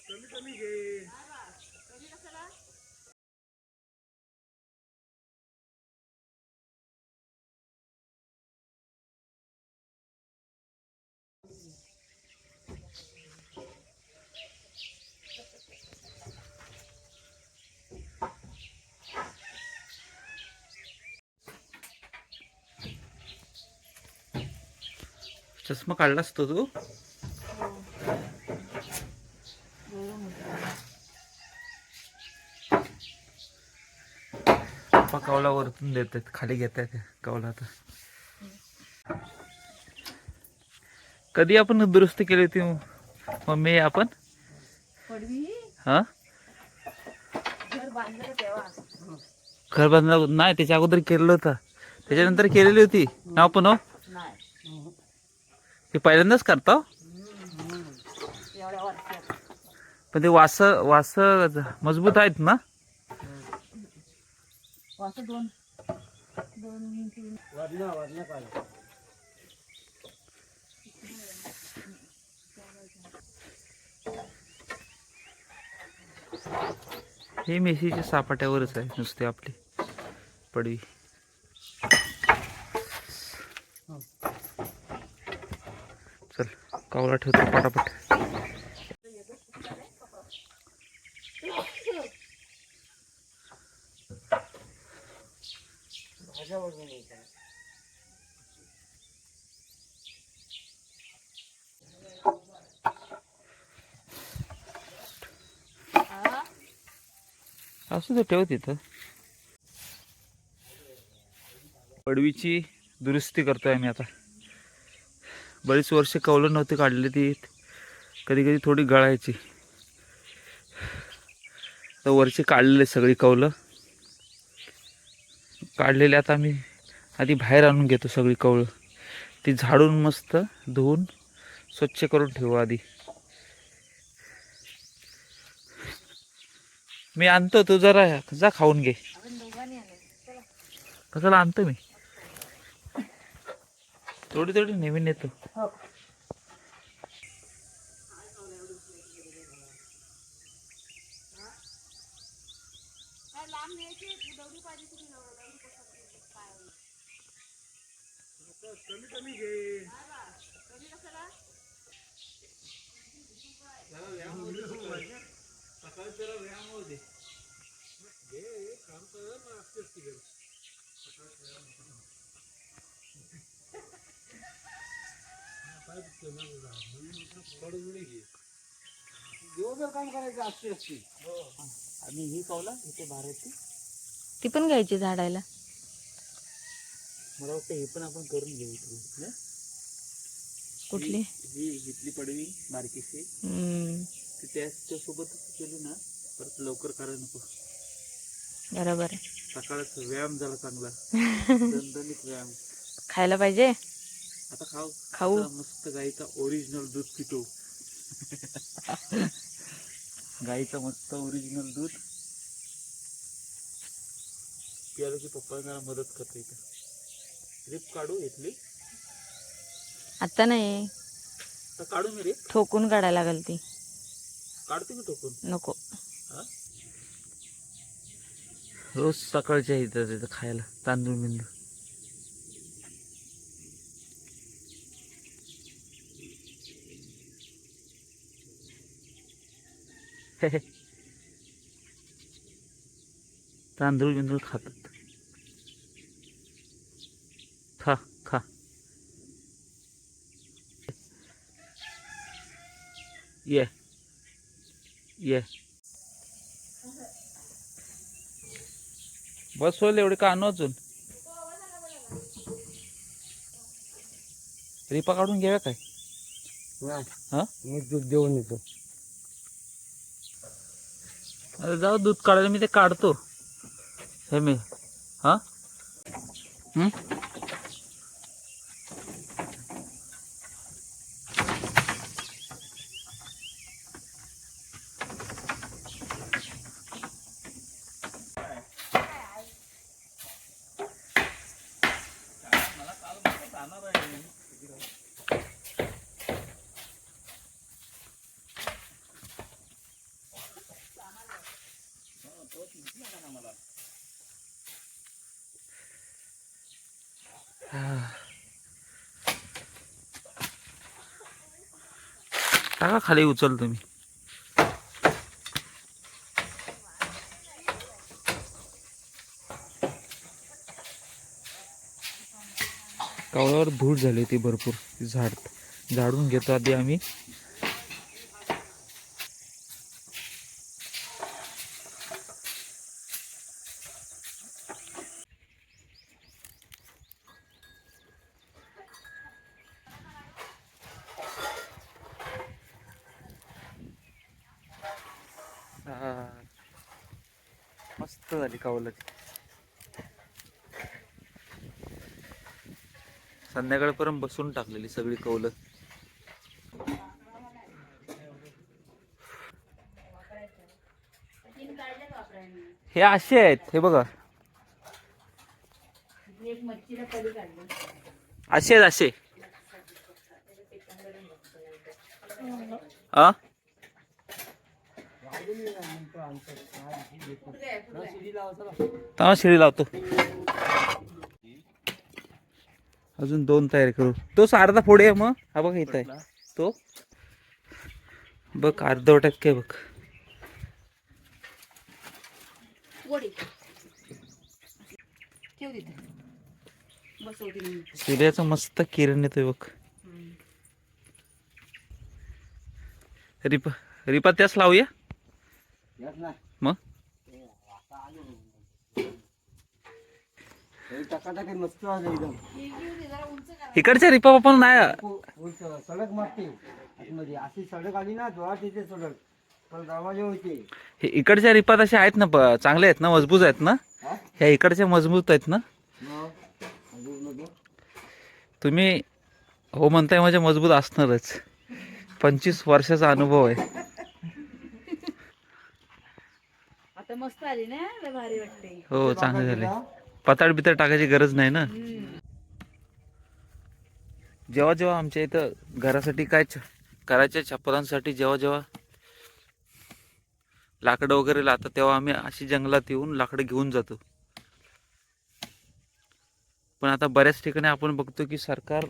कमी कमी घे. चष्मा काढलास तो तू? पप्पा कवला वरतून देतात, खाली घेत आहेत कवला. आता कधी आपण दुरुस्ती केली होती मम्मी आपण? हा, घर बांधलं नाही, त्याच्या अगोदर केलेलं होतं, त्याच्यानंतर केलेली होती ना आपण. हो, ते पहिल्यांदाच करतो. पण ते वास वास मजबूत आहेत ना? हे मेशीच्या सापाट्यावरच आहे नुसते आपली पडवी. चल कावला ठेवतो पटापट. असू दे, ठेव तिथं. पडवीची दुरुस्ती करतोय आम्ही आता. बरीच वर्ष कौलं नव्हती काढली, ती कधी कधी थोडी गळायची. तर वरची काढलेले सगळी कौलं काढलेली. आता आम्ही आधी बाहेर आणून घेतो सगळी कौलं, ती झाडून मस्त धुवून स्वच्छ करून ठेवू आधी. मी आणतो, तू जरा जा खाऊन घे. कशाला आणतो मी, थोडी थोडी नेहमी नेतो. कमी कमी घे. सकाळी त्याला व्यायाम होऊ दे. घे काम कर ना, असतेच ती घे. दिवसभर काम करायचं असते असते. आणि ही कौला इथे भारती ती पण घ्यायची झाडायला. मला वाटतं हे पण आपण करून घेऊ इकडे. कुठली? ही इथली पडवी बारकीशी, त्याच्या सोबतच केली ना, परत लवकर करायला नको. बरोबर आहे. सकाळच व्यायाम झाला चांगला, दणदणीत व्यायाम. खायला पाहिजे आता खाऊ. मस्त गाईचा ओरिजिनल दूध पितो. गाईचं मस्त ओरिजिनल दूध पियाला की पप्पांना मदत करते. इथं रिप काढू इथली. आता नाही, तर काढू मी रिप. ठोकून काढायला लागल ती. काढते मी ठोकून. नको. रोज सकाळच्या इथं तिथं खायला तांदूळ बिंदूळ. तांदूळ बिंदूळ खातात. खा खा. ये ये बस होईल एवढे का आणू अजून. रिपा काढून घ्याव्या काय? हा, मी दूध देऊन येतो. अरे जाऊ, दूध काढायला मी ते काढतो. हे मी हा टाका खाली उचल तुम्ही. कावळ्यावर धूळ झाली होती भरपूर. झाडून घेतो आधी आम्ही. मस्त झाली कावळाची. संध्याकाळपर्यंत बसून टाकलेली सगळी कौलं. हे असे आहेत, हे बघा असे आहेत असे. शिडी लावतो. अजून 2 तयार करू. तो अर्धा फोड आहे मग. हा बघ इथं आहे तो. बघ अर्धवटात काय बघ. सूर्याचं मस्त किरण येतोय बघ. रिपा त्याच लावूया मग. इकडच्या रिपा पण नाही सडक मागते आतमध्ये. अशी सडक आली ना जोरात तिथे सडक पण दरवाजे होते. इकडच्या रिपा तशा आहेत ना, चांगले आहेत ना, मजबूत आहेत ना. ह्या इकडच्या मजबूत आहेत ना. तुम्ही हो म्हणताय म्हणजे मजबूत असणारच. 25 वर्षाचा अनुभव आहे. आता मस्त आली ना, भारी वाटते. हो चांगले झाले. पताड बिताड टाकायची गरज नाही ना. जेव्हा जेव्हा आमच्या इथं घरासाठी काय घराच्या छप्परांसाठी जेव्हा जेव्हा लाकडं वगैरे लागतात तेव्हा आम्ही अशी जंगलात येऊन लाकडं घेऊन जातो. पण आता बऱ्याच ठिकाणी आपण बघतो की सरकार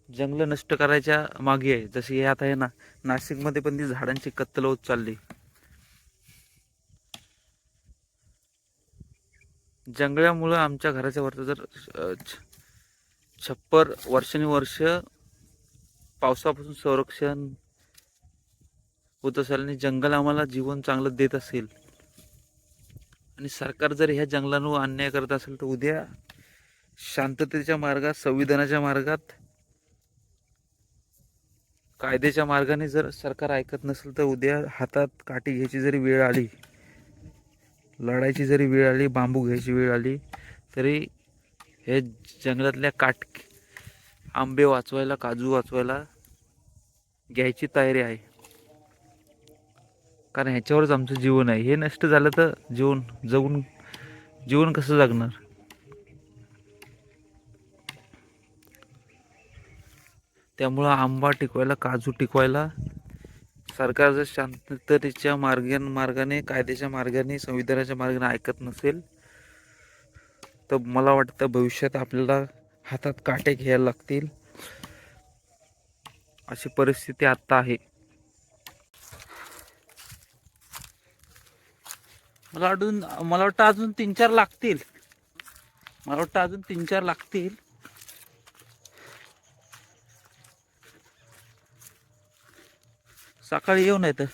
जंगल नष्ट करायच्या मागे आहे. जसे हे आता आहे ना, नाशिकमध्ये पण ती झाडांची कत्तल होत चालली. जंगलामुळं आमच्या घराच्या वरचं जर छप्पर वर्षानुवर्ष पावसापासून संरक्षण होत असेल आणि जंगल आम्हाला जीवन चांगलं देत असेल आणि सरकार जर ह्या जंगलांवर अन्याय करत असेल तर उद्या शांततेच्या मार्गात, संविधानाच्या मार्गात, कायद्याच्या मार्गाने जर सरकार ऐकत नसेल तर उद्या हातात काठी घ्यायची जरी वेळ आली, लढायची जरी वेळ आली, बांबू घ्यायची वेळ आली तरी हे जंगलातल्या आंबे वाचवायला, काजू वाचवायला घ्यायची तयारी आहे. कारण ह्याच्यावरच आमचं जीवन आहे. हे नष्ट झालं तर जीवन कसं जगणार. त्यामुळं आंबा टिकवायला, काजू टिकवायला सरकार जर शांततेच्या मार्गाने, कायद्याच्या मार्गाने, संविधानाच्या मार्गाने ऐकत नसेल तर मला वाटतं भविष्यात आपल्याला हातात काटे घ्यायला लागतील. अशी परिस्थिती आता आहे. मला वाटतं अजून 3-4 लागतील. सकाळी येऊ नाही तर.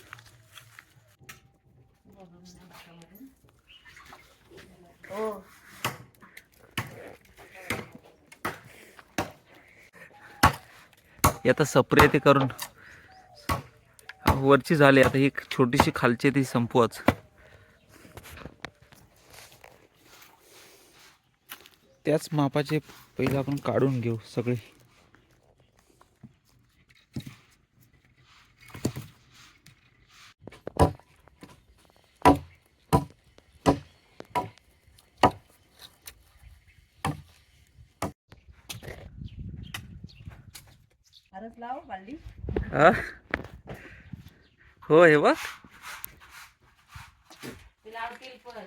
आता सप्रे ते करून वरची झाली. आता ही छोटीशी खालची ती संपवाच. त्याच मापाचे पहिले आपण काढून घेऊ सगळे. लाव बाल्ली. हो हे बघ. लावतील पण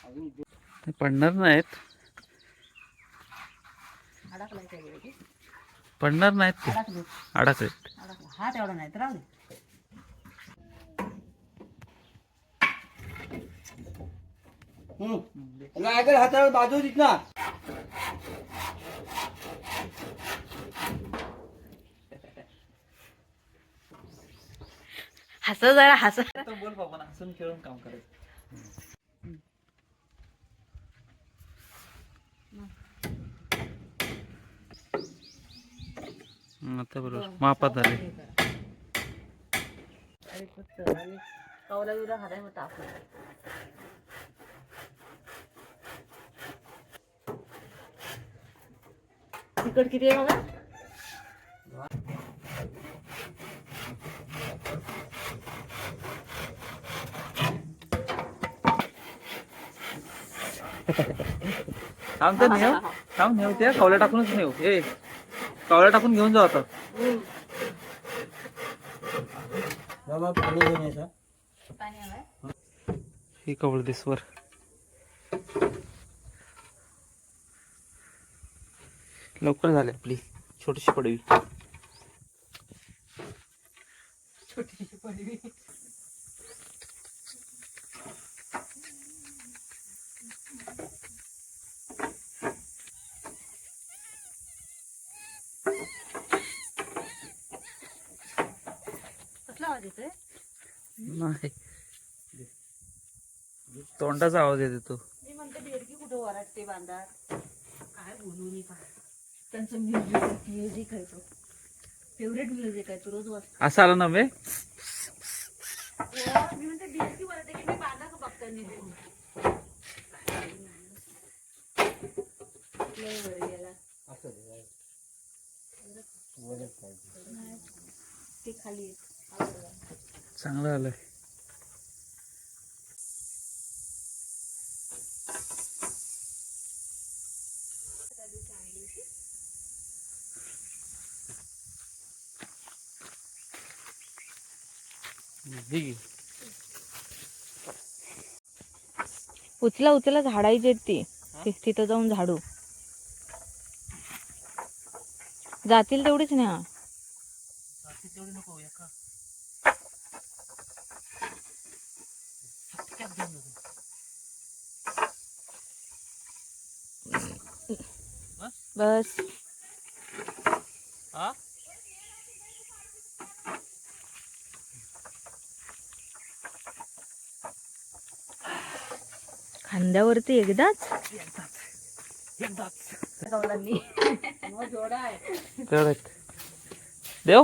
अजून ते पडणार नाहीत, अडकलाय काय बरं ते? पडणार नाहीत ते, अडकले अडकले. अडकला हा तेवढा नाही तर राहू दे. लागेल हातावर बाजू देत ना. हस जरा हस. बोल बाबा, हसून खेळून काम करायचं. आता बरोबर मापात झाले. आणि कवला बिवला हाताय मग टाकलं. तिकट किती आहे बघा. थांब तर नेव, थांब नेव, त्या कावल्या टाकूनच नेव. ए कावल्या टाकून घेऊन जाऊ आता. बाबा पाणी घेऊन यायचं. पाणी हवंय. ही कवळ दिसवर लवकर झाली आपली छोटीशी पडवी. छोटीशी पडवी. कसला आवाज येतोय? नाही, तोंडाचा आवाज येतो तो. मी म्हणते बेडकी कुठं वराटते बांधार. काय बोलू मी काय. त्यांचं म्युझिक आहे तो. फेवरेट म्युझिक आहे तो, रोज वाजतो. असा आला ना बे. मी म्हणते बेडकी वराटते की मी बांधा का बघता निघून. लय वर गेला. असं दे. वरच पाहिजे. नाही, ते खाली आहे. चांगलं आलंय. उचला उचला झाडायचे ती तिथं जाऊन झाडू. जातील तेवढीच ना. बस खांद्यावरती एकदाच तेवढं देव.